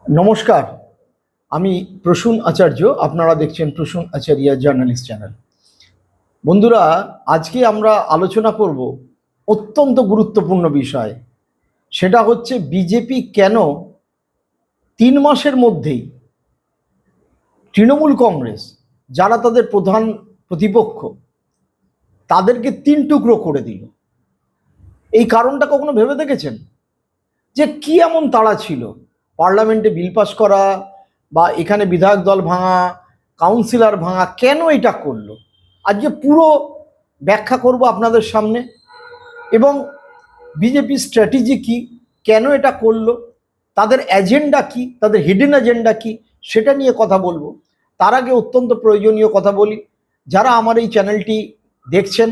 নমস্কার, আমি প্রসূন আচার্য। আপনারা দেখছেন প্রসূন আচার্য জার্নালিস্ট চ্যানেল। বন্ধুরা, আজকে আমরা আলোচনা করব অত্যন্ত গুরুত্বপূর্ণ বিষয়। সেটা হচ্ছে বিজেপি কেন 3 মাসের মধ্যেই তৃণমূল কংগ্রেস, যারা তাদের প্রধান প্রতিপক্ষ, তাদেরকে 3 টুকরো করে দিল। এই কারণটা কখনো ভেবে দেখেছেন যে কি এমন তাড়া ছিল পার্লামেন্টে বিল পাস করা বা এখানে বিধায়ক দল ভাঙা, কাউন্সিলর ভাঙা? কেন এটা করলো? আজকে পুরো ব্যাখ্যা করব আপনাদের সামনে। এবং বিজেপি স্ট্র্যাটেজি কি, কেন এটা করলো, তাদের এজেন্ডা কি, তাদের হিডেন এজেন্ডা কি, সেটা নিয়ে কথা বলবো। তার আগে অত্যন্ত প্রয়োজনীয় কথা বলি, যারা আমার এই চ্যানেলটি দেখছেন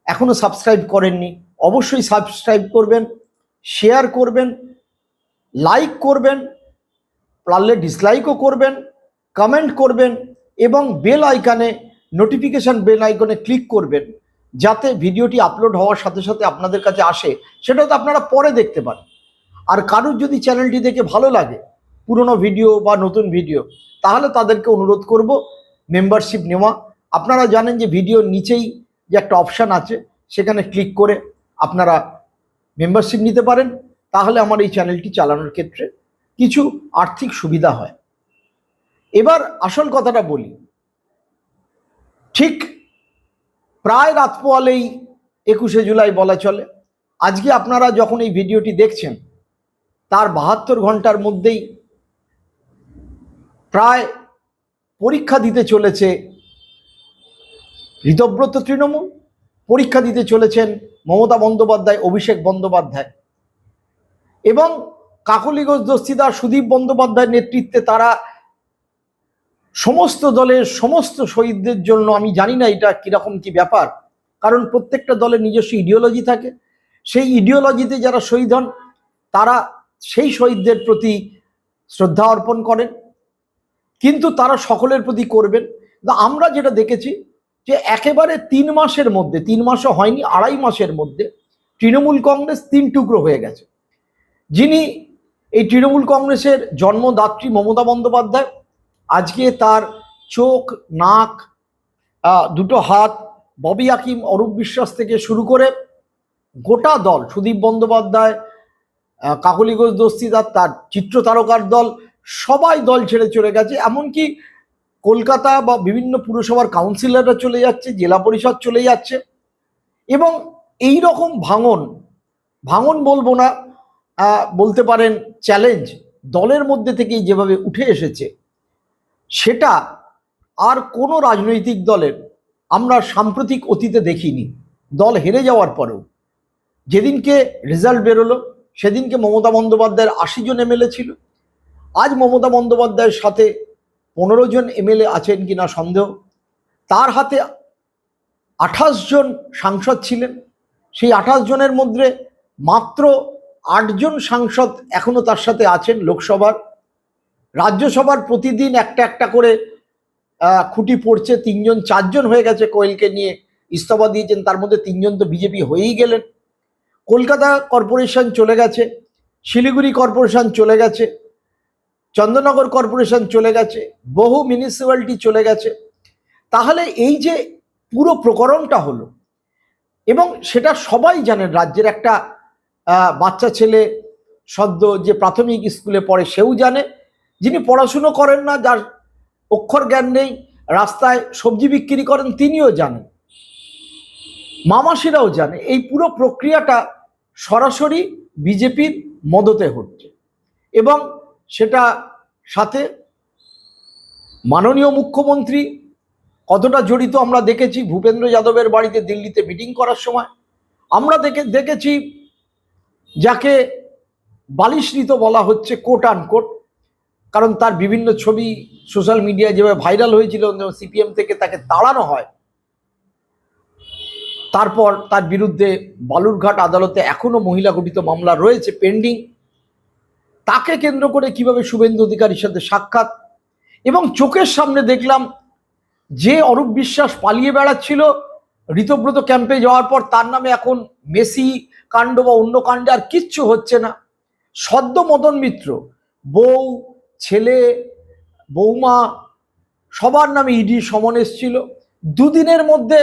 এখনো সাবস্ক্রাইব করেননি, অবশ্যই সাবস্ক্রাইব করবেন, শেয়ার করবেন, লাইক করবেন, পারলে ডিসলাইকও করবেন, কমেন্ট করবেন এবং বেল আইকনে, নোটিফিকেশন বেল আইকনে ক্লিক করবেন, যাতে ভিডিওটি আপলোড হওয়ার সাথে সাথে আপনাদের কাছে আসে, সেটা তো আপনারা পরে দেখতে পারেন। আর কারুর যদি চ্যানেলটি দেখে ভালো লাগে, পুরনো ভিডিও বা নতুন ভিডিও, তাহলে তাদেরকে অনুরোধ করব মেম্বারশিপ নেওয়া। আপনারা জানেন যে ভিডিওর নিচেই যে একটা অপশান আছে, সেখানে ক্লিক করে আপনারা মেম্বারশিপ নিতে পারেন। তাহলে আমার এই চ্যানেলটি চালানোর ক্ষেত্রে কিছু আর্থিক সুবিধা হয়। এবার আসল কথাটা বলি। ঠিক প্রায় রাত পোয়ালেই 21শে জুলাই বলা চলে। আজকে আপনারা যখন এই ভিডিওটি দেখছেন, তার 72 ঘন্টার মধ্যেই প্রায় পরীক্ষা দিতে চলেছে ঋতব্রত তৃণমূল, পরীক্ষা দিতে চলেছেন মমতা বন্দ্যোপাধ্যায়, অভিষেক বন্দ্যোপাধ্যায় এবং কাকলি ঘোষ দস্তিদার সুদীপ বন্দ্যোপাধ্যায়ের নেতৃত্বে তারা সমস্ত দলের সমস্ত শহীদদের জন্য, আমি জানি না এটা কিরকম কি ব্যাপার, কারণ প্রত্যেকটা দলের নিজস্ব ইডিওলজি থাকে, সেই ইডিওলজিতে যারা শহীদ হন তারা সেই শহীদদের প্রতি শ্রদ্ধা অর্পণ করেন, কিন্তু তারা সকলের প্রতি করবেন। আমরা যেটা দেখেছি যে একেবারে 3 মাসের মধ্যে, 3 মাসও হয়নি, 2.5 মাসের মধ্যে তৃণমূল কংগ্রেস 3 টুকরো হয়ে গেছে। যিনি এই তৃণমূল কংগ্রেসের জন্মদাত্রী মমতা বন্দ্যোপাধ্যায়, আজকে তার চোখ, নাক, দুটো হাত, ববি হাকিম, অরূপ বিশ্বাস থেকে শুরু করে গোটা দল, সুদীপ বন্দ্যোপাধ্যায়, কাকলি ঘোষ দস্তিদার, তার চিত্র তারকার দল, সবাই দল ছেড়ে চলে গেছে। এমনকি কলকাতা বা বিভিন্ন পুরসভার কাউন্সিলররা চলে যাচ্ছে, জেলা পরিষদ চলে যাচ্ছে। এবং এই রকম ভাঙন, ভাঙন বলবো না, বলতে পারেন চ্যালেঞ্জ দলের মধ্যে থেকেই যেভাবে উঠে এসেছে, সেটা আর কোনো রাজনৈতিক দলের আমরা সাম্প্রতিক অতীতে দেখিনি। দল হেরে যাওয়ার পরেও যেদিনকে রেজাল্ট বেরোলো, সেদিনকে মমতা বন্দ্যোপাধ্যায়ের 80 জন এমএলএ ছিল। আজ মমতা বন্দ্যোপাধ্যায়ের সাথে 15 জন এমএলএ আছেন কিনা সন্দেহ। তার হাতে 28 জন সাংসদ ছিলেন। সেই 28 জনের মধ্যে মাত্র 8 জন সাংসদ এখনো তার সাথে আছেন লোকসভার। রাজ্যসভার প্রতিদিন একটা একটা করে খুঁটি পড়ছে, 3 জন 4 জন হয়ে গেছে কোয়েলকে নিয়ে ইস্তফা দিয়েছেন, তার মধ্যে 3 জন তো বিজেপি হয়েই গেলেন। কলকাতা কর্পোরেশন চলে গেছে, শিলিগুড়ি কর্পোরেশন চলে গেছে, চন্দননগর কর্পোরেশন চলে গেছে, বহু মিউনিসিপ্যালিটি চলে গেছে। তাহলে এই যে পুরো প্রকরণটা হলো, এবং সেটা সবাই জানেন, রাজ্যের একটা বাচ্চা ছেলে সদ্য যে প্রাথমিক স্কুলে পড়ে সেও জানে, যিনি পড়াশুনো করেন না, যার অক্ষর জ্ঞান নেই, রাস্তায় সবজি বিক্রি করেন, তিনিও জানেন, মামাসিরাও জানে। এই পুরো প্রক্রিয়াটা সরাসরি বিজেপির মদতে হচ্ছে, এবং সেটা সাথে মাননীয় মুখ্যমন্ত্রী কতটা জড়িত আমরা দেখেছি। ভূপেন্দ্র যাদবের বাড়িতে দিল্লিতে মিটিং করার সময় আমরা দেখেছি, যাকে বালিশৃত বলা হচ্ছে কোট আনকোট, কারণ তার বিভিন্ন ছবি সোশ্যাল মিডিয়ায় যেভাবে ভাইরাল হয়েছিল, সিপিএম থেকে তাকে তাড়ানো হয়, তারপর তার বিরুদ্ধে বালুরঘাট আদালতে এখনো মহিলা গঠিত মামলা রয়েছে পেন্ডিং। তাকে কেন্দ্র করে কিভাবে শুভেন্দু অধিকারীর সাথে সাক্ষাৎ, এবং চোখের সামনে দেখলাম যে অরূপ বিশ্বাস পালিয়ে বেড়াচ্ছিল ঋতব্রত ক্যাম্পে যাওয়ার পর, তার নামে এখন মেসি কাণ্ড বা অন্য কাণ্ডে আর কিচ্ছু হচ্ছে না। সদ্য মদন মিত্র বউ, ছেলে, বৌমা সবার নামে ইডি সমন এসেছিল। দুদিনের মধ্যে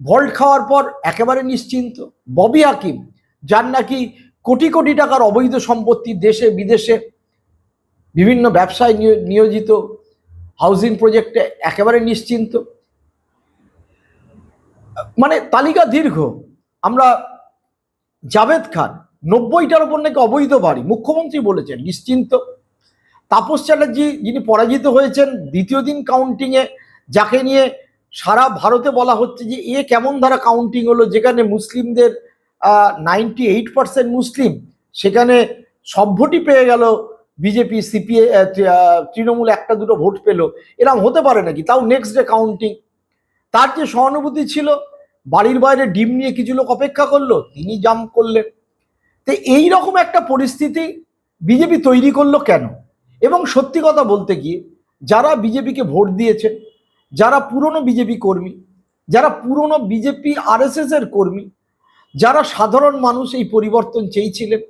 ভল্ট খাওয়ার পর একেবারে নিশ্চিন্ত। ববি হাকিম, যার নাকি কোটি কোটি টাকার অবৈধ সম্পত্তি দেশে বিদেশে বিভিন্ন ব্যবসায় নিয়োজিত, হাউজিং প্রজেক্টে একেবারে নিশ্চিন্ত। মানে তালিকা দীর্ঘ। আমরা জাভেদ খান, 90টার উপর নাকি অবৈধ বাড়ি, মুখ্যমন্ত্রী বলেছেন, নিশ্চিন্ত। তাপস চ্যাটার্জি, যিনি পরাজিত হয়েছেন দ্বিতীয় দিন কাউন্টিংয়ে, যাকে নিয়ে সারা ভারতে বলা হচ্ছে যে এ কেমন ধারা কাউন্টিং হলো, যেখানে মুসলিমদের 98% মুসলিম, সেখানে সব ভোটই পেয়ে গেল বিজেপি, সিপিএ, তৃণমূল একটা দুটো ভোট পেল। এরকম হতে পারে নাকি? তাও নেক্সট ডে কাউন্টিং। তার যে সহানুভূতি ছিল, বাড়ির বাইরে ডিম নিয়ে কিছু লোক অপেক্ষা করলো, তিনি জাম্প করলেন। তো এইরকম একটা পরিস্থিতি বিজেপি তৈরি করলো কেন? এবং সত্যি কথা বলতে গিয়ে যারা বিজেপিকে ভোট দিয়েছেন, যারা পুরনো বিজেপি কর্মী, যারা পুরনো বিজেপি আরএসএস এর কর্মী, যারা সাধারণ মানুষ এই পরিবর্তন চেয়েছিলেন,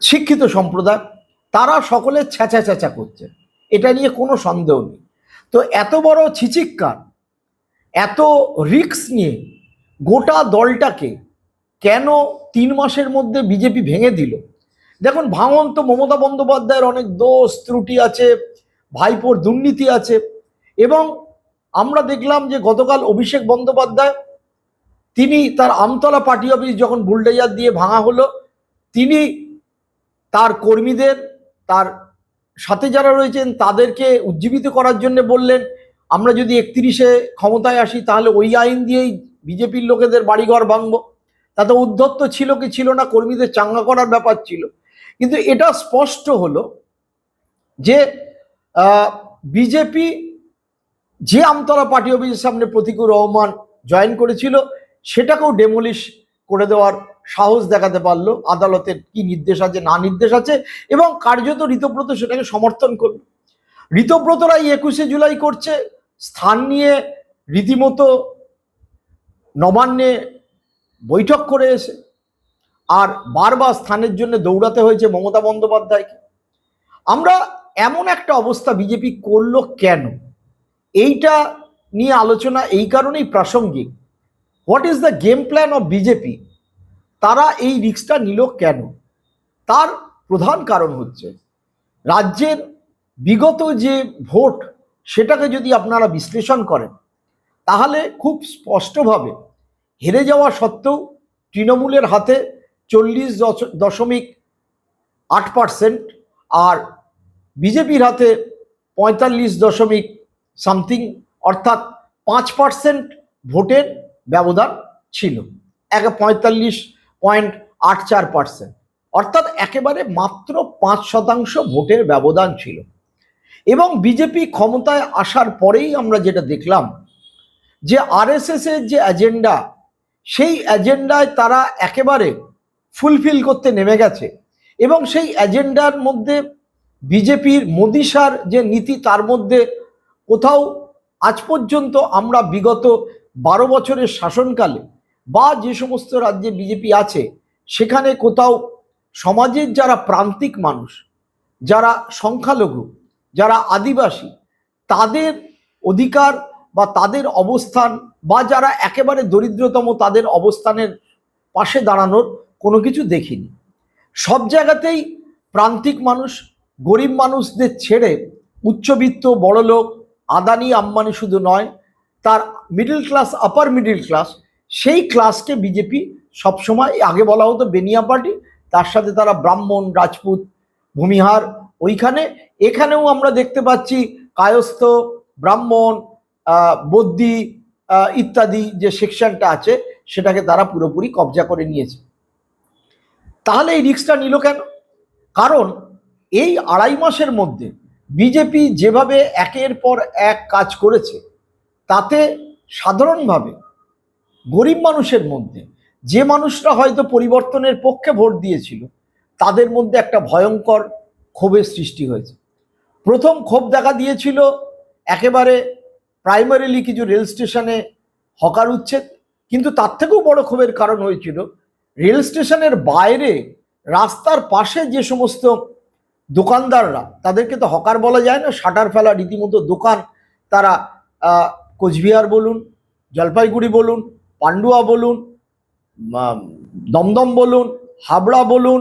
শিক্ষিত সম্প্রদায়, তারা সকলে ছ্যাঁচা ছ্যাঁচা করছেন, এটা নিয়ে কোনো সন্দেহ নেই। তো এত বড় ছিচিক্কার, এত রিস্ক নিয়ে গোটা দলটাকে কেন 3 মাসের মধ্যে বিজেপি ভেঙে দিল? দেখুন, ভাঙন তো মমতা বন্দ্যোপাধ্যায়ের অনেক দোষ ত্রুটি আছে, ভাইপোর দুর্নীতি আছে। এবং আমরা দেখলাম যে গতকাল অভিষেক বন্দ্যোপাধ্যায়, তিনি তার আমতলা পার্টি অফিস যখন বুলডোজার দিয়ে ভাঙা হলো, তিনি তার কর্মীদের, তার সাথে যারা রয়েছেন তাদেরকে উজ্জীবিত করার জন্য বললেন, আমরা যদি 31-এ ক্ষমতায় আসি তাহলে ওই আইন দিয়েই বিজেপির লোকেদের বাড়িঘর ভাঙবো। তাতে উদ্ধত্ত ছিল কি ছিল না, কর্মীদের চাঙ্গা করার ব্যাপার ছিল। কিন্তু এটা স্পষ্ট হলো যে বিজেপি যে আমতলা পার্টি অফিসের সামনে প্রতীকুর রহমান জয়েন করেছিল, সেটাকেও ডেমোলিশ করে দেওয়ার সাহস দেখাতে পারলো। আদালতের কি নির্দেশ আছে না নির্দেশ আছে, এবং কার্যত ঋতব্রত সেটাকে সমর্থন করলো। ঋতব্রতরা 21শে জুলাই করছে, স্থান নিয়ে রীতিমতো নবান্নে বৈঠক করে এসে, আর বারবার স্থানের জন্য দৌড়াতে হয়েছে মমতা বন্দ্যোপাধ্যায়কে। আমরা এমন একটা অবস্থা বিজেপি করলো কেন, এইটা নিয়ে আলোচনা এই কারণেই প্রাসঙ্গিক। What is the game plan of BJP? তারা এই রিস্কটা নিল কেন? তার প্রধান কারণ হচ্ছে রাজ্যের বিগত যে ভোট, সেটাকে যদি আপনারা বিশ্লেষণ করেন তাহলে খুব স্পষ্টভাবে হেরে যাওয়া সত্ত্বেও তৃণমূলের হাতে 40.8% আর বিজেপির হাতে 45 সামথিং, অর্থাৎ 5% ভোটের ব্যবধান ছিল। 45.84%, অর্থাৎ একেবারে মাত্র 5% ভোটের ব্যবধান ছিল। এবং বিজেপি ক্ষমতায় আসার পরেই আমরা যেটা দেখলাম যে আরএসএস এর যে এজেন্ডা, সেই এজেন্ডায় তারা একেবারে ফুলফিল করতে নেমে গেছে। এবং সেই এজেন্ডার মধ্যে বিজেপির মোদিসার যে নীতি, তার মধ্যে কোথাও আজ পর্যন্ত আমরা বিগত 12 বছরের শাসনকালে বা যে সমস্ত রাজ্যে বিজেপি আছে, সেখানে কোথাও সমাজের যারা প্রান্তিক মানুষ, যারা সংখ্যালঘু, যারা আদিবাসী, তাদের অধিকার বা তাদের অবস্থান, বা যারা একেবারে দরিদ্রতম তাদের অবস্থানের পাশে দাঁড়ানোর কোনো কিছু দেখিনি। সব জায়গাতেই প্রান্তিক মানুষ, গরিব মানুষদের ছেড়ে উচ্চবিত্ত, বড়লোক, আদানি আম্বানি শুধু নয়, তার মিডল ক্লাস, আপার মিডল ক্লাস, সেই ক্লাসকে বিজেপি সবসময়, আগে বলা হতো বেনিয়া পার্টি, তার সাথে তারা ব্রাহ্মণ, রাজপুত, ভূমিহার, ওইখানে এখানেও আমরা দেখতে পাচ্ছি কায়স্থ, ব্রাহ্মণ, বদ্যি ইত্যাদি যে সেকশনটা আছে, সেটাকে তারা পুরোপুরি কবজা করে নিয়েছে। তাহলে এই রিস্কটা নিল কেন? কারণ এই 2.5 মাসের মধ্যে বিজেপি যেভাবে একের পর এক কাজ করেছে, তাতে সাধারণভাবে গরিব মানুষের মধ্যে, যে মানুষরা হয়তো পরিবর্তনের পক্ষে ভোট দিয়েছিল, তাদের মধ্যে একটা ভয়ঙ্কর ক্ষোভের সৃষ্টি হয়েছে। প্রথম ক্ষোভ দেখা দিয়েছিল একেবারে প্রাইমারিলি কিছু রেল স্টেশনে হকার উচ্ছেদ, কিন্তু তার থেকেও বড় ক্ষোভের কারণ হয়েছিল রেল স্টেশনের বাইরে রাস্তার পাশে যে সমস্ত দোকানদাররা, তাদেরকে তো হকার বলা যায় না, শাটার ফেলা রীতিমতো দোকান তারা কোচবিহার বলুন, জলপাইগুড়ি বলুন, পান্ডুয়া বলুন, দমদম বলুন, হাবড়া বলুন,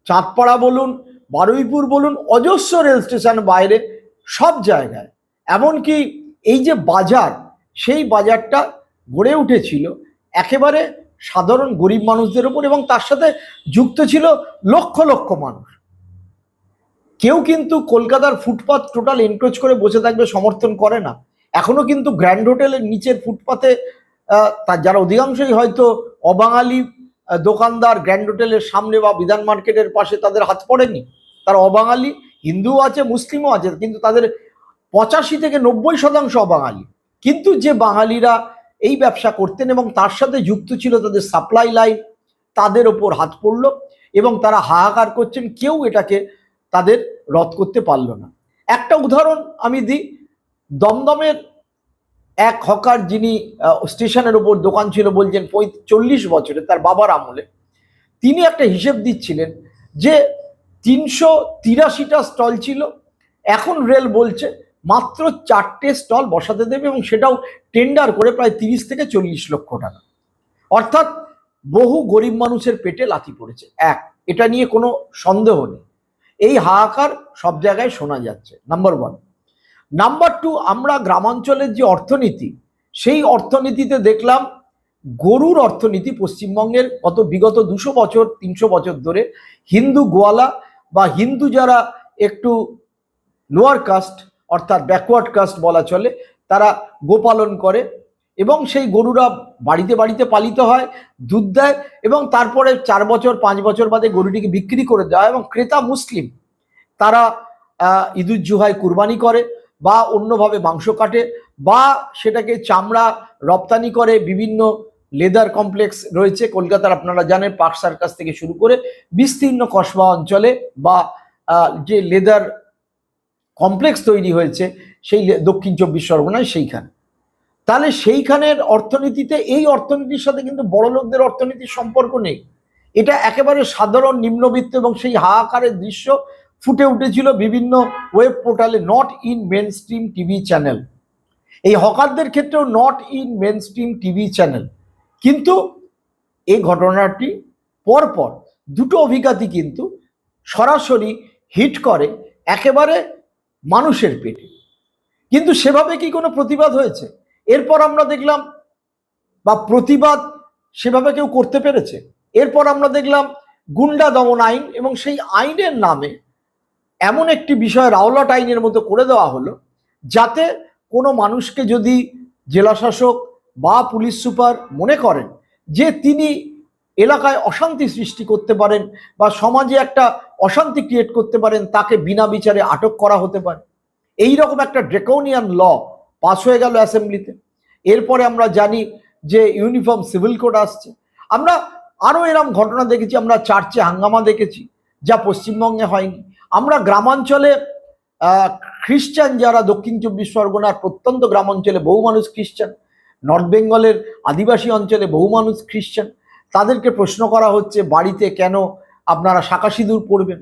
চাঁদপাড়া বলুন, বারুইপুর বলুন, অজস্র রেল স্টেশন বাইরে সব জায়গায়, এমনকি এই যে বাজার, সেই বাজারটা গড়ে উঠেছিল একেবারে সাধারণ গরিব মানুষদের উপর, এবং তার সাথে যুক্ত ছিল লক্ষ লক্ষ মানুষ। কেউ কিন্তু কলকাতার ফুটপাত টোটাল এনক্রোচ করে বসে থাকবে সমর্থন করে না। এখনো কিন্তু গ্র্যান্ড হোটেলের নিচের ফুটপাতে তার যারা অধিকাংশই হয়তো অবাঙালি দোকানদার, গ্র্যান্ড হোটেলের সামনে বা বিধান মার্কেটের পাশে তাদের হাত পড়েনি। তারা অবাঙালি, হিন্দুও আছে, মুসলিমও আছে, কিন্তু তাদের 85 থেকে 90% অবাঙালি। কিন্তু যে বাঙালিরা এই ব্যবসা করতেন এবং তার সাথে যুক্ত ছিল তাদের সাপ্লাই লাইন, তাদের ওপর হাত পড়ল এবং তারা হাহাকার করছেন, কেউ এটাকে তাদের রদ করতে পারল না। একটা উদাহরণ আমি দিই, দমদমের এক হকার, যিনি স্টেশনের ওপর দোকান ছিল, বলছেন 40 বছরে তার বাবার আমলে, তিনি একটা হিসেব দিচ্ছিলেন যে 383টা স্টল ছিল, এখন রেল বলছে মাত্র 4টে স্টল বসাতে দেবে, এবং সেটাও টেন্ডার করে প্রায় 30 থেকে 40 লক্ষ টাকা। অর্থাৎ বহু গরিব মানুষের পেটে লাথি পড়েছে। এটা নিয়ে কোনো সন্দেহ নেই, এই হাহাকার সব জায়গায় শোনা যাচ্ছে, নাম্বার 1। নাম্বার 2, আমরা গ্রামাঞ্চলের যে অর্থনীতি, সেই অর্থনীতিতে দেখলাম গরুর অর্থনীতি পশ্চিমবঙ্গের বিগত 200 বছর 300 বছর ধরে হিন্দু গোয়ালা বা হিন্দু যারা একটু লোয়ার কাস্ট অর্থাৎ ব্যাকওয়ার্ড কাস্ট বলা চলে, তারা গোপালন করে এবং সেই গরুরা বাড়িতে বাড়িতে পালিত হয়, দুধ দেয়, এবং তারপরে 4 বছর 5 বছর বাদে গরুটিকে বিক্রি করে দেওয়া হয়, এবং ক্রেতা মুসলিম তারা ঈদুজ্জোহায় কুরবানি করে বা অন্যভাবে মাংস কাটে বা সেটাকে চামড়া রপ্তানি করে। বিভিন্ন লেদার কমপ্লেক্স রয়েছে কলকাতার, আপনারা জানেন, পার্ক সার্কাস থেকে শুরু করে বিস্তীর্ণ কসবা অঞ্চলে, বা যে লেদার কমপ্লেক্স তৈরি হয়েছে সেই দক্ষিণ 24 পরগনায়, সেইখানে। তাহলে সেইখানের অর্থনীতিতে এই অর্থনীতির সাথে কিন্তু বড় লোকদের অর্থনীতির সম্পর্ক নেই, এটা একেবারে সাধারণ নিম্নবিত্ত, এবং সেই হাহাকারের দৃশ্য ফুটে উঠেছিল বিভিন্ন ওয়েব পোর্টালে, not in mainstream TV channel. এই হকারদের ক্ষেত্রেও not in mainstream TV channel. কিন্তু এই ঘটনাটি পরপর দুটো অভিজ্ঞতাই কিন্তু সরাসরি হিট করে একেবারে মানুষের পেটে, কিন্তু সেভাবে কি কোনো প্রতিবাদ হয়েছে? এরপর আমরা দেখলাম, বা প্রতিবাদ সেভাবে কেউ করতে পেরেছে? এরপর আমরা দেখলাম গুন্ডা দমন আইন, এবং সেই আইনের নামে এমন একটি বিষয় রাওলাট আইনের মতো করে দেওয়া হলো, যাতে কোনো মানুষকে যদি জেলাশাসক বা পুলিশ সুপার মনে করেন যে তিনি এলাকায় অশান্তি সৃষ্টি করতে পারেন বা সমাজে একটা অশান্তি ক্রিয়েট করতে পারেন, তাকে বিনা বিচারে আটক করা হতে পারে। এই রকম একটা ড্রেকোনিয়ান ল পাস হয়ে গেল অ্যাসেম্বলিতে। এরপরে আমরা জানি যে ইউনিফর্ম সিভিল কোড আসছে। আমরা আরও এরকম ঘটনা দেখেছি, আমরা চার্চে হাঙ্গামা দেখেছি, যা পশ্চিমবঙ্গে হয়নি। আমরা গ্রামাঞ্চলে খ্রিস্টান যারা দক্ষিণ 24 পরগনার প্রত্যন্ত গ্রামাঞ্চলে বহু মানুষ খ্রিস্টান, নর্থ বেঙ্গলের আদিবাসী অঞ্চলে বহু মানুষ খ্রিস্টান, তাদেরকে প্রশ্ন করা হচ্ছে বাড়িতে কেন আপনারা শাঁখা সিঁদুর পরবেন।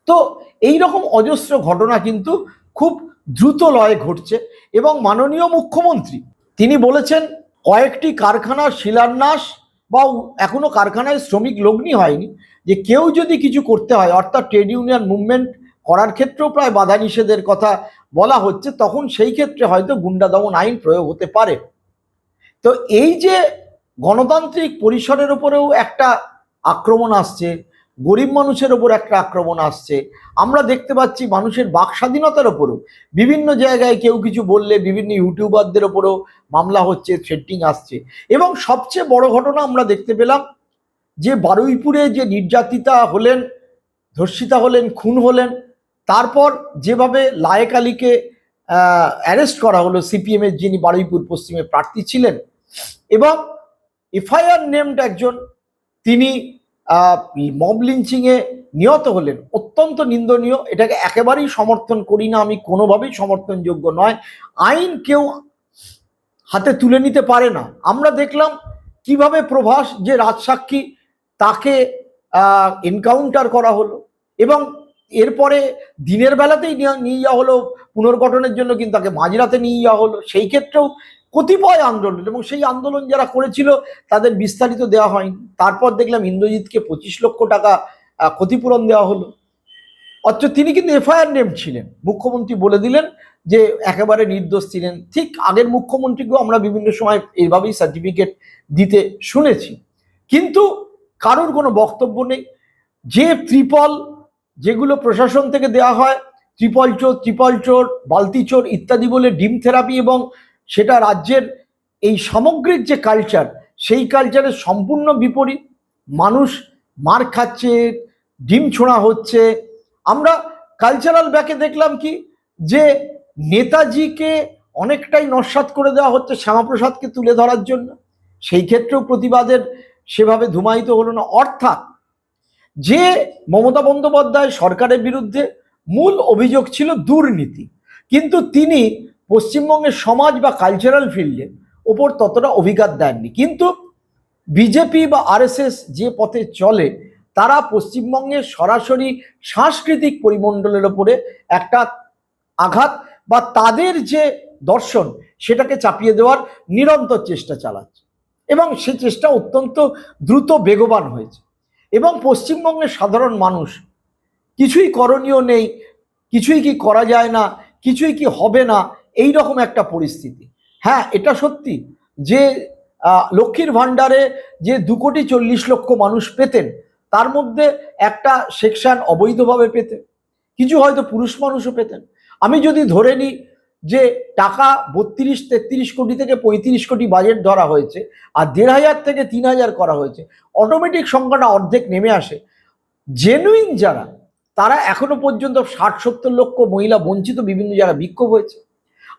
তো এই রকম অজস্র ঘটনা কিন্তু খুব দ্রুত লয়ে ঘটছে, এবং মাননীয় মুখ্যমন্ত্রী তিনি বলেছেন কয়েকটি কারখানার শিলান্যাস বা এখনো কারখানায় শ্রমিক লগ্নি হয়নি, যে কেউ যদি কিছু করতে হয়, অর্থাৎ ট্রেড ইউনিয়ন মুভমেন্ট করার ক্ষেত্রেও প্রায় বাধা নিষেধের কথা বলা হচ্ছে, তখন সেই ক্ষেত্রে হয়তো গুন্ডা দমন আইন প্রয়োগ হতে পারে। তো এই যে গণতান্ত্রিক পরিসরের উপরেও একটা আক্রমণ আসছে, গরিব মানুষের ওপর একটা আক্রমণ আসছে, আমরা দেখতে পাচ্ছি মানুষের বাক স্বাধীনতার ওপরও বিভিন্ন জায়গায় কেউ কিছু বললে বিভিন্ন ইউটিউবারদের ওপরও মামলা হচ্ছে, থ্রেটিং আসছে। এবং সবচেয়ে বড় ঘটনা আমরা দেখতে পেলাম যে বারুইপুরে যে নির্যাতিতা হলেন, ধর্ষিতা হলেন, খুন হলেন, তারপর যেভাবে লায়েক আলীকে অ্যারেস্ট করা হলো, সিপিএমের যিনি বারুইপুর পশ্চিমে প্রার্থী ছিলেন, এবং এফআইআর নেমড একজন, তিনি মব লিঞ্চিংয়ে নিহত হলেন, অত্যন্ত নিন্দনীয়। এটাকে একেবারেই সমর্থন করি না আমি, কোনোভাবেই সমর্থনযোগ্য নয়। আইন কেউ হাতে তুলে নিতে পারে না। আমরা দেখলাম কিভাবে প্রভাস যে রাজসাক্ষী, তাকে এনকাউন্টার করা হলো, এবং এরপরে দিনের বেলাতেই নিয়ে যাওয়া হলো পুনর্গঠনের জন্য, কিন্তু তাকে মাঝরাতে নিয়ে যাওয়া হলো। সেই ক্ষেত্রেও কতিপয় আন্দোলন, এবং সেই আন্দোলন যারা করেছিল তাদের বিস্তারিত দেওয়া হয়নি। তারপর দেখলাম ইন্দ্রজিৎকে 25 লক্ষ টাকা ক্ষতিপূরণ দেওয়া হলো, অথচ তিনি কিন্তু এফআইআর নেম ছিলেন। মুখ্যমন্ত্রী বলে দিলেন যে একেবারে নির্দোষ ছিলেন। ঠিক আগের মুখ্যমন্ত্রীকেও আমরা বিভিন্ন সময় এইভাবেই সার্টিফিকেট দিতে শুনেছি, কিন্তু কারোর কোনো বক্তব্য নেই। যে ত্রিপল যেগুলো প্রশাসন থেকে দেওয়া হয়, ত্রিপল চোর, বালতি চোর ইত্যাদি বলে ডিম থেরাপি, এবং সেটা রাজ্যের এই সামগ্রিক যে কালচার, সেই কালচারের সম্পূর্ণ বিপরীত। মানুষ মার খাচ্ছে, ডিম ছোঁড়া হচ্ছে। আমরা কালচারাল ব্যাকে দেখলাম কি, যে নেতাজিকে অনেকটাই নস্যাৎ করে দেওয়া হচ্ছে শ্যামাপ্রসাদকে তুলে ধরার জন্য। সেই ক্ষেত্রেও প্রতিবাদের সেভাবে ধুমায়িত হলো না। অর্থাৎ যে মমতা বন্দ্যোপাধ্যায় সরকারের বিরুদ্ধে মূল অভিযোগ ছিল দুর্নীতি, কিন্তু তিনি পশ্চিমবঙ্গের সমাজ বা কালচারাল ফিল্ডের ওপর ততটা অভিঘাত দেননি। কিন্তু বিজেপি বা আরএসএস যে পথে চলে, তারা পশ্চিমবঙ্গের সরাসরি সাংস্কৃতিক পরিমণ্ডলের ওপরে একটা আঘাত বা তাদের যে দর্শন সেটাকে চাপিয়ে দেওয়ার নিরন্তর চেষ্টা চালাচ্ছে, এবং সে চেষ্টা অত্যন্ত দ্রুত বেগবান হয়েছে। এবং পশ্চিমবঙ্গের সাধারণ মানুষ কিছুই করণীয় নেই, কিছুই কি করা যায় না, কিছুই কি হবে না, এই রকম একটা পরিস্থিতি। হ্যাঁ, এটা সত্যি যে লক্ষ্মীর ভাণ্ডারে যে 2,40,00,000 মানুষ পেতেন, তার মধ্যে একটা সেকশন অবৈধভাবে পেতেন, কিছু হয়তো পুরুষ মানুষও পেতেন। আমি যদি ধরে নিই যে টাকা 32-33 কোটি থেকে 35 কোটি বাজেট ধরা হয়েছে, আর 1,500 থেকে 3,000 করা হয়েছে, অটোমেটিক সংখ্যাটা অর্ধেক নেমে আসে। জেনুইন যারা, তারা এখনো পর্যন্ত 60-70 লক্ষ মহিলা বঞ্চিত, বিভিন্ন জায়গায় বিক্ষোভ হয়েছে।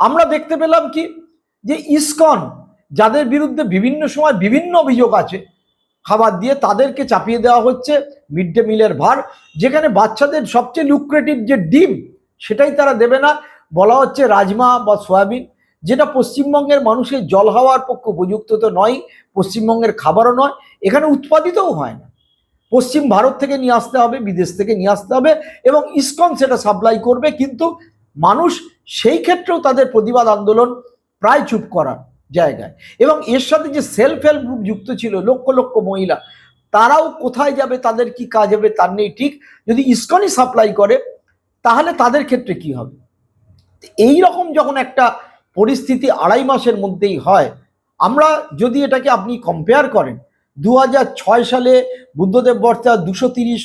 আমরা দেখতে পেলাম কি, যে ইসকন যাদের বিরুদ্ধে বিভিন্ন সময় বিভিন্ন অভিযোগ আছে খাবার দিয়ে, তাদেরকে চাপিয়ে দেওয়া হচ্ছে মিড ডে মিলের ভার, যেখানে বাচ্চাদের সবচেয়ে লুক্রেটিভ যে ডিম সেটাই তারা দেবে না, বলা হচ্ছে রাজমা বা সয়াবিন, যেটা পশ্চিমবঙ্গের মানুষের জল হওয়ার পক্ষে উপযুক্ত তো নয়, পশ্চিমবঙ্গের খাবারও নয়, এখানে উৎপাদিতও হয় না। পশ্চিম ভারত থেকে নিয়ে আসতে হবে, বিদেশ থেকে নিয়ে আসতে হবে, এবং ইসকন সেটা সাপ্লাই করবে। কিন্তু মানুষ সেই ক্ষেত্রেও তাদের প্রতিবাদ আন্দোলন প্রায় চুপ করার জায়গায়। এবং এর সাথে যে সেলফ হেল্প গ্রুপ যুক্ত ছিল, লক্ষ লক্ষ মহিলা, তারাও কোথায় যাবে, তাদের কি কাজ হবে তার নেই ঠিক। যদি ইসকনই সাপ্লাই করে, তাহলে তাদের ক্ষেত্রে কি হবে? এই রকম যখন একটা পরিস্থিতি 2.5 মাসের মধ্যেই হয়, আমরা যদি এটাকে আপনি কম্পেয়ার করেন, 2006 সালে বুদ্ধদেব ভট্টাচার্য 230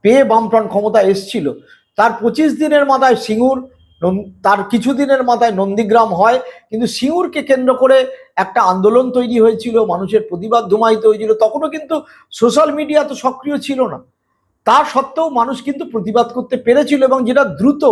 পেয়ে বামফ্রন্ট ক্ষমতা এসছিল, তার 25 দিনের মাথায় সিঙ্গুর, তার কিছুদিনের মাথায় নন্দীগ্রাম হয়, কিন্তু সিঙ্গুরকে কেন্দ্র করে একটা আন্দোলন তৈরি হয়েছিল, মানুষের প্রতিবাদ ধুমায়িত হয়েছিল। তখনও কিন্তু সোশ্যাল মিডিয়া তো সক্রিয় ছিল না, তা সত্ত্বেও মানুষ কিন্তু প্রতিবাদ করতে পেরেছিল, এবং যেটা দ্রুত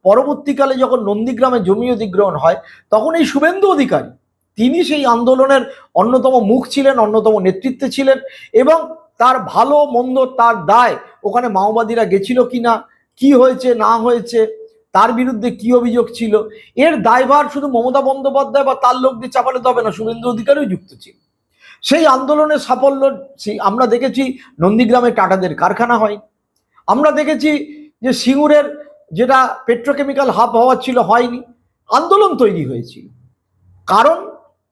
পরবর্তীকালে যখন নন্দীগ্রামে জমি অধিগ্রহণ হয়, তখন এই শুভেন্দু অধিকারী, তিনি সেই আন্দোলনের অন্যতম মুখ ছিলেন, অন্যতম নেতৃত্বে ছিলেন, এবং তার ভালো মন্দ, তার দায়, ওখানে মাওবাদীরা গেছিল কিনা, কি হয়েছে না হয়েছে, তার বিরুদ্ধে কি অভিযোগ ছিল, এর দায়ভার শুধু মমতা বন্দ্যোপাধ্যায় বা তার লোকদের চাপালে তো হবে না, শুভেন্দু অধিকারীও যুক্ত ছিল। সেই আন্দোলনের সাফল্য আমরা দেখেছি, নন্দীগ্রামে টাটাদের কারখানা হয়, আমরা দেখেছি যে সিঙ্গুরের যেটা পেট্রোকেমিক্যাল হাব হওয়ার ছিল, হয়নি, আন্দোলন তৈরি হয়েছিল। কারণ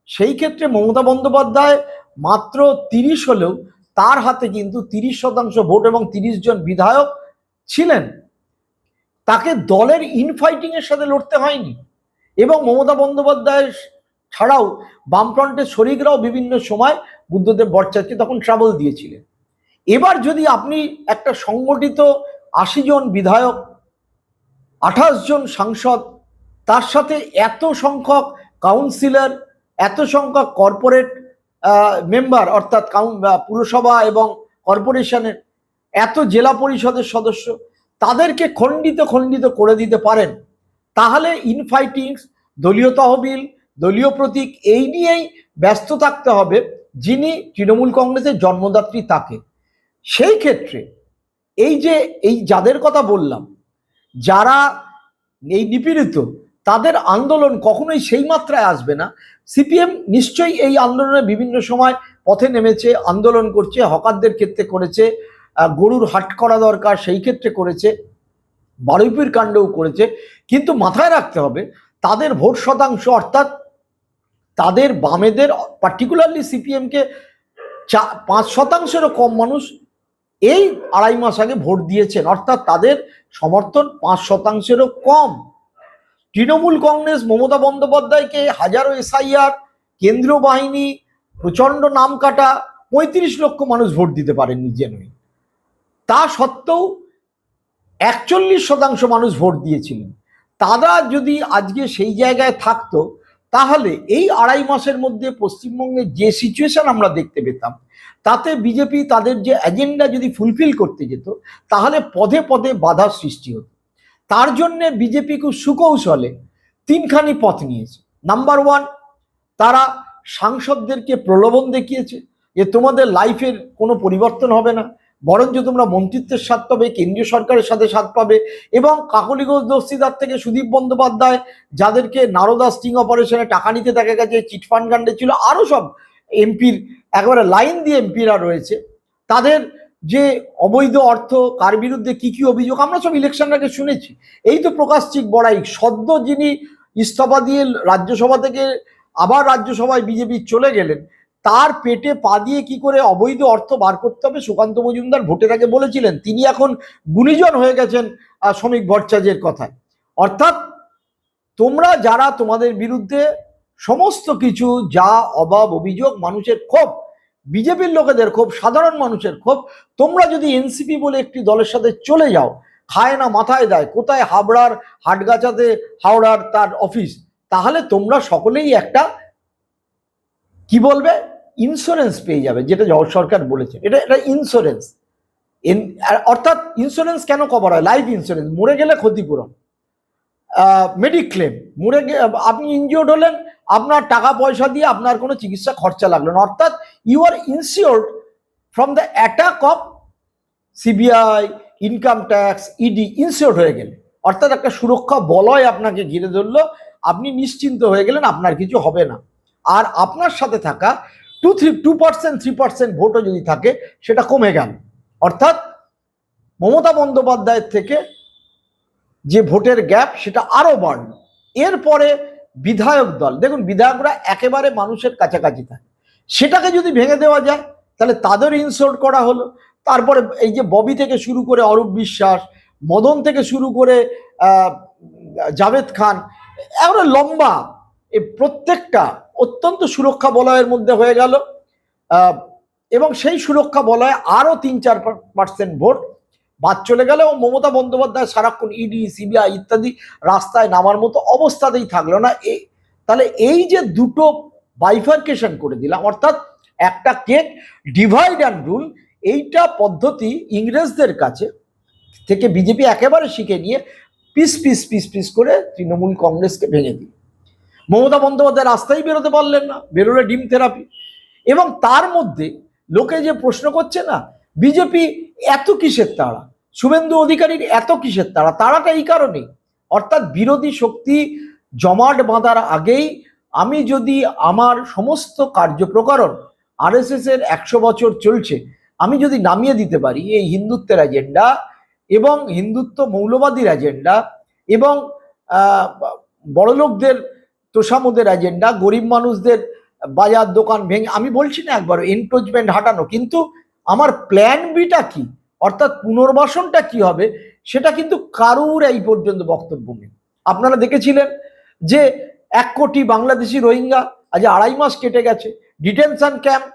সেই ক্ষেত্রে মমতা বন্দ্যোপাধ্যায় মাত্র 30 হলেও তার হাতে কিন্তু 30% ভোট এবং 30 জন বিধায়ক ছিলেন, তাকে দলের ইনফাইটিং এর সাথে লড়তে হয়নি। এবং মমতা বন্দ্যোপাধ্যায় ছাড়াও বামফ্রন্টের শরিকরাও বিভিন্ন সময় বুদ্ধদেব ভট্টাচার্যকে তখন ট্রাবল দিয়েছিলেন। এবার যদি আপনি একটা সংগঠিত 80 জন বিধায়ক, 28 জন সাংসদ, তার সাথে এত সংখ্যক কাউন্সিলর, এত সংখ্যক কর্পোরেট মেম্বার, অর্থাৎ পুরসভা এবং কর্পোরেশনের এত জেলা পরিষদের সদস্য, তাদেরকে খণ্ডিত খণ্ডিত করে দিতে পারেন, তাহলে ইনফাইটিংস, দলীয় তহবিল, দলীয় প্রতীক, এই নিয়েই ব্যস্ত থাকতে হবে যিনি তৃণমূল কংগ্রেসের জন্মদাত্রী তাকে। সেই ক্ষেত্রে এই যাদের কথা বললাম, যারা এই নিপীড়িত, তাদের আন্দোলন কখনোই সেই মাত্রায় আসবে না। সিপিএম নিশ্চয়ই এই আন্দোলনে বিভিন্ন সময় পথে নেমেছে, আন্দোলন করছে, হকারদের ক্ষেত্রে করেছে, গরুর হাট করা দরকার সেই ক্ষেত্রে করেছে, বারুইপুর কাণ্ডও করেছে, কিন্তু মাথায় রাখতে হবে তাদের ভোট শতাংশ, অর্থাৎ তাদের বামেদের পার্টিকুলারলি সিপিএমকে 5%-এরও কম মানুষ এই 2.5 মাস আগে ভোট দিয়েছেন, অর্থাৎ তাদের সমর্থন 5%-এরও কম। তৃণমূল কংগ্রেস মমতা বন্দ্যোপাধ্যায়কে হাজারো এসআইআর, কেন্দ্রীয় বাহিনী, প্রচণ্ড নাম কাটা 35 লক্ষ মানুষ ভোট দিতে পারেননি জেনুইন। তা সত্ত্বেও 41% মানুষ ভোট দিয়েছিলেন। তারা যদি আজকে সেই জায়গায় থাকতো, তাহলে এই 2.5 মাসের মধ্যে পশ্চিমবঙ্গে যে সিচুয়েশন আমরা দেখতে পেতাম, তাতে বিজেপি তাদের যে এজেন্ডা যদি ফুলফিল করতে যেত, তাহলে পদে পদে বাধার সৃষ্টি হতো। তার জন্যে বিজেপি খুব সুকৌশলে 3খানি পথ নিয়েছে। নাম্বার 1, তারা সাংসদদেরকে প্রলোভন দেখিয়েছে যে তোমাদের লাইফের কোনো পরিবর্তন হবে না, বরঞ্চ তোমরা মন্ত্রিত্বের স্বাদ পাবে, কেন্দ্রীয় সরকারের সাথে স্বাদ পাবে। এবং কাকলি ঘোষ দস্তিদার থেকে সুদীপ বন্দ্যোপাধ্যায়, যাদেরকে নারদা স্টিং অপারেশনে টাকা নিতে দেখা গেছে, চিটফান্ড কাণ্ডে ছিল, আরও সব এমপির একেবারে লাইন দিয়ে এমপিরা রয়েছে, তাদের যে অবৈধ অর্থ, কার বিরুদ্ধে কি কি অভিযোগ আমরা সব ইলেকশন আগে শুনেছি। এই তো প্রকাশ চিক বড়াই সদ্য যিনি ইস্তফা দিয়ে রাজ্যসভা থেকে আবার রাজ্যসভায় বিজেপি চলে গেলেন, তার পেটে পা দিয়ে কি করে অবৈধ অর্থ বার করতে হবে সুকান্ত মজুমদার ভোটের আগে বলেছিলেন। তিনি এখন গুণীজন হয়ে গেছেন শ্রমিক ভট্টাচার্যের কথায়। অর্থাৎ তোমরা যারা তোমাদের বিরুদ্ধে সমস্ত কিছু যা অভাব অভিযোগ, মানুষের ক্ষোভ, বিজেপির লোকেদের ক্ষোভ, সাধারণ মানুষের ক্ষোভ, তোমরা যদি এনসিপি বলে একটি দলের সাথে চলে যাও, খায় না মাথায় দেয়, কোথায় হাবড়ার হাটগাছাতে হাওড়ার তার অফিস, তাহলে তোমরা সকলেই একটা কি বলবে ইন্স্যুরেন্স পেয়ে যাবে, যেটা জগৎ সরকার বলেছে। এটা ইন্স্যুরেন্স। অর্থাৎ ইন্স্যুরেন্স কেন কভার হয়? লাইফ ইন্স্যুরেন্স, মরে গেলে ক্ষতিপূরণ, মেডিক্লেম, মরে আপনি ইনজিওর্ড হলেন, আপনার টাকা পয়সা দিয়ে আপনার কোনো চিকিৎসা খরচা লাগলো না। অর্থাৎ you are insured from the attack of CBI, income tax, ED, insured হয়ে গেলে, অর্থাৎ একটা সুরক্ষা বলয় আপনাকে ঘিরে ধরলো, আপনি নিশ্চিন্ত হয়ে গেলেন, আপনার কিছু হবে না। আর আপনার সাথে থাকা 2% 3% ভোটও যদি থাকে, সেটা কমে গেল। অর্থাৎ মমতা বন্দ্যোপাধ্যায়ের থেকে যে ভোটের গ্যাপ, সেটা আরো বাড়লো। এরপরে বিধায়ক দল, দেখুন বিধায়করা একেবারে মানুষের কাছাকাছি থাকে, সেটাকে যদি ভেঙে দেওয়া যায়, তাহলে তাদের ইনসোর্ট করা হলো। তারপরে এই যে ববি থেকে শুরু করে অরূপ বিশ্বাস, মদন থেকে শুরু করে জাভেদ খান, একেবারে লম্বা, এই প্রত্যেকটা অত্যন্ত সুরক্ষা বলয়ের মধ্যে হয়ে গেল। এবং সেই সুরক্ষা বলয়ে আরো 3-4% ভোট বাদ চলে গেল, এবং মমতা বন্দ্যোপাধ্যায় সারাক্ষণ ইডি, সিবিআই ইত্যাদি রাস্তায় নামার মতো অবস্থাতেই থাকলো না। তাহলে এই যে দুটো বাইফার্কেশন করে দিলাম, অর্থাৎ একটা কেক ডিভাইড অ্যান্ড রুল, এইটা পদ্ধতি ইংরেজদের কাছে থেকে বিজেপি একেবারে শিখে নিয়ে পিস পিস পিস পিস করে তৃণমূল কংগ্রেসকে ভেঙে দিল। মমতা বন্দ্যোপাধ্যায় রাস্তায় বেরোতে পারলেন না, বেরোলে ডিম থেরাপি। এবং তার মধ্যে লোকে যে প্রশ্ন করছে না, বিজেপি এত কিসের তাড়া, শুভেন্দু অধিকারীর এত কিসের তাড়া? তাড়াটা এই কারণেই, অর্থাৎ বিরোধী শক্তি জমাট বাঁধার আগেই আমি যদি আমার সমস্ত কার্যপ্রকরণ, আরএসএস এর 100 বছর চলছে, আমি যদি নামিয়ে দিতে পারি এই হিন্দুত্বের এজেন্ডা এবং হিন্দুত্ব মৌলবাদীর এজেন্ডা এবং বড়লোকদের তোষামোদের এজেন্ডা, গরিব মানুষদের বাজার দোকান ভেঙে, আমি বলছি না একবার এনক্রোচমেন্ট হাঁটানো, কিন্তু আমার প্ল্যান বিটা কি, অর্থাৎ পুনর্বাসনটা কি হবে, সেটা কিন্তু কারুর এই পর্যন্ত বক্তব্য নেই। আপনারা দেখেছিলেন যে 1 কোটি বাংলাদেশি রোহিঙ্গা, আজ 2.5 মাস কেটে গেছে, ডিটেনশন ক্যাম্প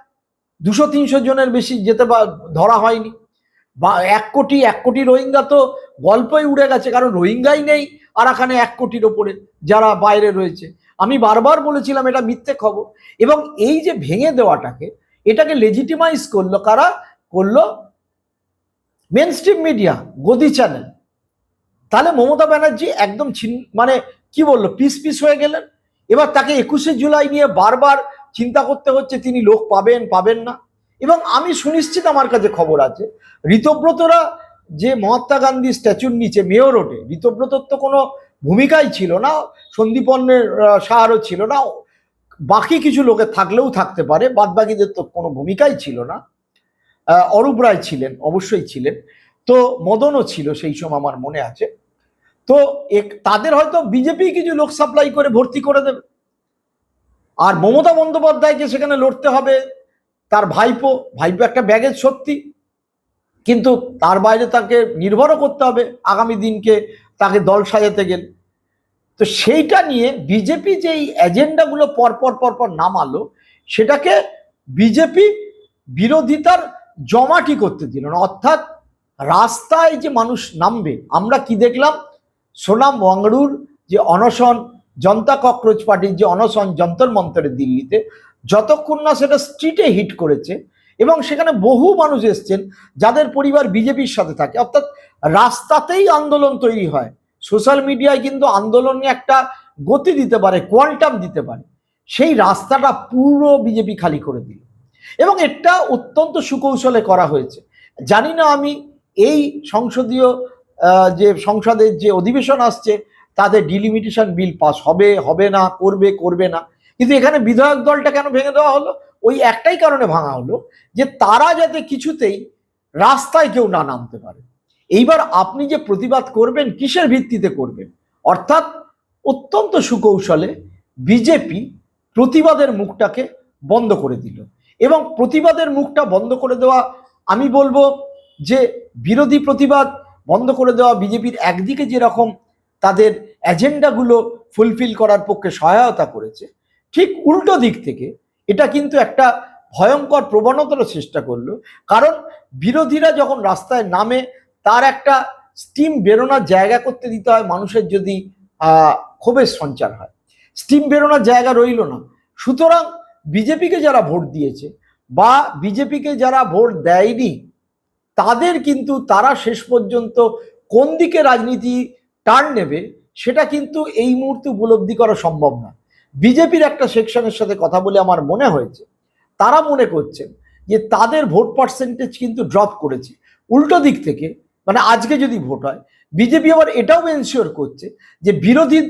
200-300 জনের বেশি যেতে ধরা হয়নি। বা 1 কোটি রোহিঙ্গা তো গল্পই উড়ে গেছে, কারণ রোহিঙ্গাই নেই আরাকানে 1 কোটির ওপরে যারা বাইরে রয়েছে। আমি বারবার বলেছিলাম এটা মিথ্যে খবর। এবং এই যে ভেঙে দেওয়াটাকে, এটাকে লেজিটিমাইজ করলো কারা? করলো মেনস্ট্রিম মিডিয়া, গদি চ্যানেল। তাহলে মমতা ব্যানার্জি একদম মানে কি বললো, পিস পিস হয়ে গেলেন। এবার তাকে 21শে জুলাই নিয়ে বারবার চিন্তা করতে হচ্ছে, তিনি লোক পাবেন না। এবং আমি সুনিশ্চিত, আমার কাছে খবর আছে, ঋতব্রতরা যে মহাত্মা গান্ধী স্ট্যাচুর নিচে মেয়র রোডে, ঋতব্রতর তো কোনো ভূমিকাই ছিল না, সন্দীপনের সাহারও ছিল না, বাকি কিছু লোকের থাকলেও থাকতে পারে, বাদবাকিদের তো কোনো ভূমিকাই ছিল না। অরূপ রায় ছিলেন, অবশ্যই ছিলেন, তো মদনও ছিল সেই সময়, আমার মনে আছে। তো তাদের হয়তো বিজেপি কিছু লোক সাপ্লাই করে ভর্তি করে দেবে, আর মমতা বন্দ্যোপাধ্যায়কে সেখানে লড়তে হবে, তার ভাইপো একটা ব্যাগেজ সত্যি, কিন্তু তার বাইরে তাকে নির্ভরও করতে হবে আগামী দিনকে তাকে দল সাজাতে গেলে। তো সেইটা নিয়ে বিজেপি যেই এজেন্ডাগুলো পরপর নামালো, সেটাকে বিজেপি বিরোধিতার জমাটি করতে দিল না। অর্থাৎ রাস্তায় যে মানুষ নামবে, আমরা কি দেখলাম, সোনাম ওয়াংড়ুর যে অনশন, জনতা ককরোচ পার্টির যে অনশন যন্তর মন্তরে দিল্লিতে, যতক্ষণ না সেটা স্ট্রিটে হিট করেছে এবং সেখানে বহু মানুষ এসছেন যাদের পরিবার বিজেপির সাথে থাকে, অর্থাৎ রাস্তাতেই আন্দোলন তৈরি হয়। সোশ্যাল মিডিয়ায় কিন্তু আন্দোলনে একটা গতি দিতে পারে, কোয়ান্টাম দিতে পারে, সেই রাস্তাটা পুরো বিজেপি খালি করে দিল এবং এটা অত্যন্ত সুকৌশলে করা হয়েছে। জানি না আমি এই সংসদীয় যে সংসদের যে অধিবেশন আসছে তাদের ডিলিমিটেশন বিল পাস হবে না, করবে না, কিন্তু এখানে বিধায়ক দলটা কেন ভেঙে দেওয়া হলো? ওই একটাই কারণে ভাঙা হলো যে তারা যাতে কিছুতেই রাস্তায় কেউ না নামতে পারে। এইবার আপনি যে প্রতিবাদ করবেন কিসের ভিত্তিতে করবেন? অর্থাৎ অত্যন্ত সুকৌশলে বিজেপি প্রতিবাদের মুখটাকে বন্ধ করে দিল এবং প্রতিবাদের মুখটা বন্ধ করে দেওয়া, আমি বলবো যে বিরোধী প্রতিবাদ বন্ধ করে দেওয়া বিজেপির একদিকে যেরকম তাদের এজেন্ডাগুলো ফুলফিল করার পক্ষে সহায়তা করেছে, ঠিক উল্টো দিক থেকে এটা কিন্তু একটা ভয়ঙ্কর প্রবণতারও চেষ্টা করলো। কারণ বিরোধীরা যখন রাস্তায় নামে তার একটা স্টিম বেরোনোর জায়গা করতে দিতে হয়, মানুষের যদি ক্ষোভের সঞ্চার হয়, স্টিম বেরোনোর জায়গা রইল না। সুতরাং বিজেপিকে যারা ভোট দিয়েছে বা বিজেপিকে যারা ভোট দেয়নি তাদের কিন্তু তারা শেষ পর্যন্ত কোন দিকে রাজনীতি টার্ন নেবে সেটা কিন্তু এই মুহূর্তে উপলব্ধি করা সম্ভব না। বিজেপির একটা সেকশনের সাথে কথা বলে আমার মনে হয়েছে, তারা মনে করছেন যে তাদের ভোট পার্সেন্টেজ কিন্তু ড্রপ করেছে। উল্টো দিক থেকে, মানে আজকে যদি ভোট হয়, বিজেপি আবার এটাও এনশিওর করছে যে বিরোধী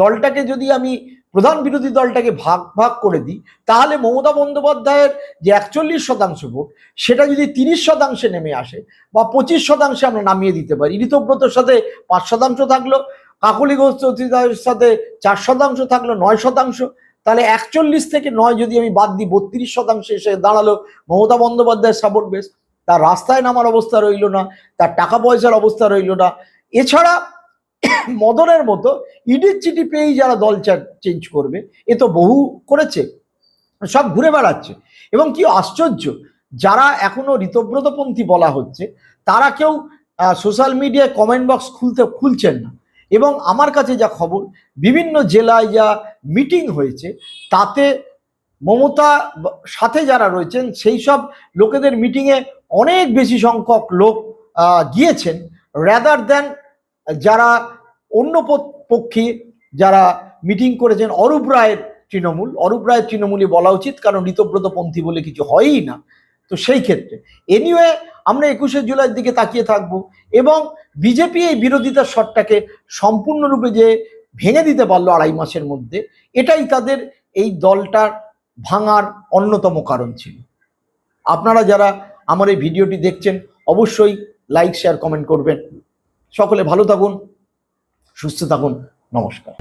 দলটাকে যদি আমি প্রধান বিরোধী দলটাকে ভাগ করে দিই, তাহলে মমতা বন্দ্যোপাধ্যায়ের যে 41% ভোট সেটা যদি 30% নেমে আসে বা 25% আমরা নামিয়ে দিতে পারি, ঋতব্রতর সাথে 5% থাকলো, কাকলি ঘোষের সাথে 4% থাকলো, 9%, তাহলে 41 থেকে 9 যদি আমি বাদ দিই 32% এসে দাঁড়ালো মমতা বন্দ্যোপাধ্যায়ের সাপোর্ট বেস। তার রাস্তায় নামার অবস্থা রইল না, তার টাকা পয়সার অবস্থা রইল না। এছাড়া মদনের মতো ইডির চিঠি পেয়েই যারা দল চেঞ্জ করবে, এ তো বহু করেছে, সব ঘুরে বেড়াচ্ছে। এবং কি আশ্চর্য, যারা এখনো ঋতব্রতপন্থী বলা হচ্ছে তারা কেউ সোশ্যাল মিডিয়ায় কমেন্ট বক্স খুলছেন না। এবং আমার কাছে যা খবর, বিভিন্ন জেলায় যা মিটিং হয়েছে তাতে মমতা সাথে যারা রয়েছেন সেই সব লোকেদের মিটিংয়ে অনেক বেশি সংখ্যক লোক গিয়েছেন রাদার দেন যারা অন্য পক্ষে যারা মিটিং করেছেন। অরূপ রায়ের তৃণমূলই বলা উচিত, কারণ ঋতব্রতপন্থী বলে কিছু হয়ই না। তো সেই ক্ষেত্রে এনিওয়ে আমরা 21শে জুলাইয়ের দিকে তাকিয়ে থাকবো এবং বিজেপি এই বিরোধিতার শটটাকে সম্পূর্ণরূপে যে ভেঙে দিতে পারলো 2.5 মাসের মধ্যে, এটাই তাদের এই দলটার ভাঙার অন্যতম কারণ ছিল। আপনারা যারা আমার এই ভিডিওটি দেখছেন অবশ্যই লাইক, শেয়ার, কমেন্ট করবেন। সকলে ভালো থাকুন, সুস্থ থাকুন, নমস্কার।